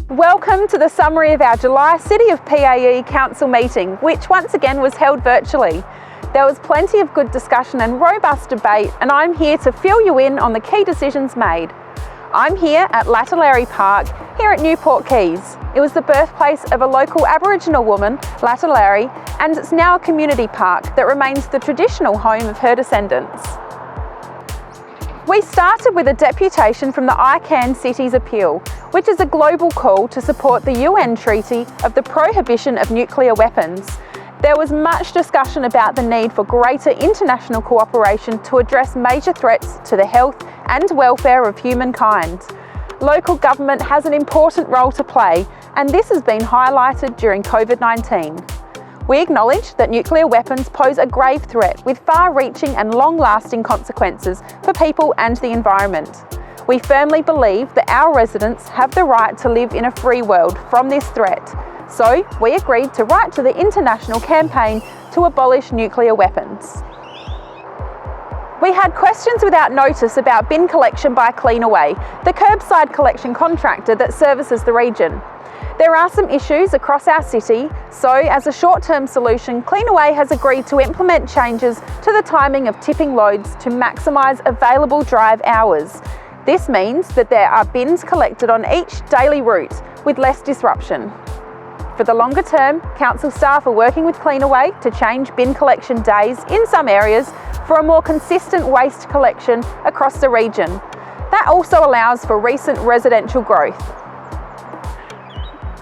Welcome to the summary of our July City of PAE Council meeting, which once again was held virtually. There was plenty of good discussion and robust debate, and I'm here to fill you in on the key decisions made. I'm here at Latulari Park, here at Newport Keys. It was the birthplace of a local Aboriginal woman, Latulari, and it's now a community park that remains the traditional home of her descendants. We started with a deputation from the ICANN Cities Appeal, which is a global call to support the UN Treaty of the Prohibition of Nuclear Weapons. There was much discussion about the need for greater international cooperation to address major threats to the health and welfare of humankind. Local government has an important role to play, and this has been highlighted during COVID-19. We acknowledge that nuclear weapons pose a grave threat with far-reaching and long-lasting consequences for people and the environment. We firmly believe that our residents have the right to live in a free world from this threat. So we agreed to write to the international campaign to abolish nuclear weapons. We had questions without notice about bin collection by Cleanaway, the curbside collection contractor that services the region. There are some issues across our city, so as a short-term solution, Cleanaway has agreed to implement changes to the timing of tipping loads to maximise available drive hours. This means that there are bins collected on each daily route with less disruption. For the longer term, council staff are working with Cleanaway to change bin collection days in some areas for a more consistent waste collection across the region. That also allows for recent residential growth.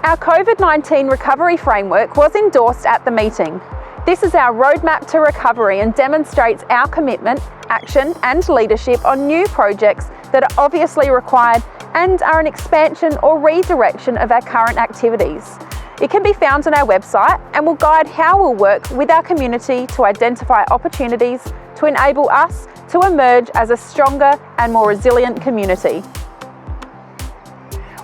Our COVID-19 recovery framework was endorsed at the meeting. This is our roadmap to recovery and demonstrates our commitment, action and leadership on new projects that are obviously required and are an expansion or redirection of our current activities. It can be found on our website and will guide how we'll work with our community to identify opportunities to enable us to emerge as a stronger and more resilient community.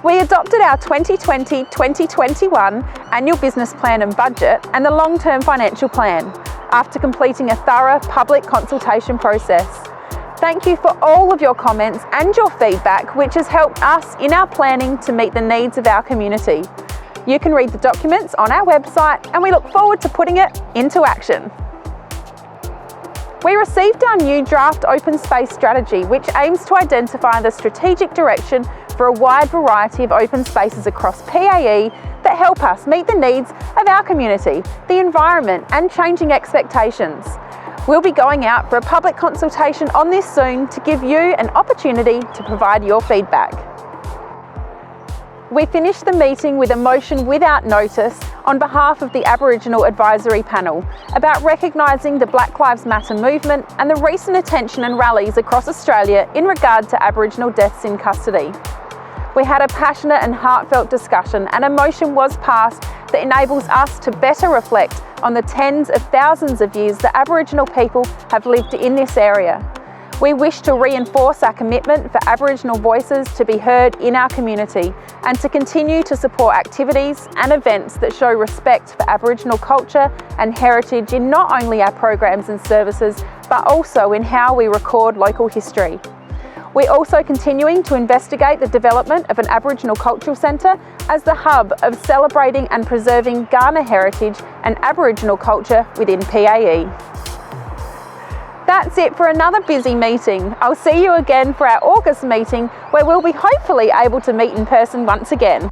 We adopted our 2020-2021 annual business plan and budget and the long-term financial plan after completing a thorough public consultation process. Thank you for all of your comments and your feedback, which has helped us in our planning to meet the needs of our community. You can read the documents on our website, and we look forward to putting it into action. We received our new draft open space strategy, which aims to identify the strategic direction for a wide variety of open spaces across PAE that help us meet the needs of our community, the environment and changing expectations. We'll be going out for a public consultation on this soon to give you an opportunity to provide your feedback. We finished the meeting with a motion without notice on behalf of the Aboriginal Advisory Panel about recognising the Black Lives Matter movement and the recent attention and rallies across Australia in regard to Aboriginal deaths in custody. We had a passionate and heartfelt discussion, and a motion was passed that enables us to better reflect on the tens of thousands of years that Aboriginal people have lived in this area. We wish to reinforce our commitment for Aboriginal voices to be heard in our community and to continue to support activities and events that show respect for Aboriginal culture and heritage in not only our programs and services, but also in how we record local history. We're also continuing to investigate the development of an Aboriginal Cultural Centre as the hub of celebrating and preserving Kaurna heritage and Aboriginal culture within PAE. That's it for another busy meeting. I'll see you again for our August meeting, where we'll be hopefully able to meet in person once again.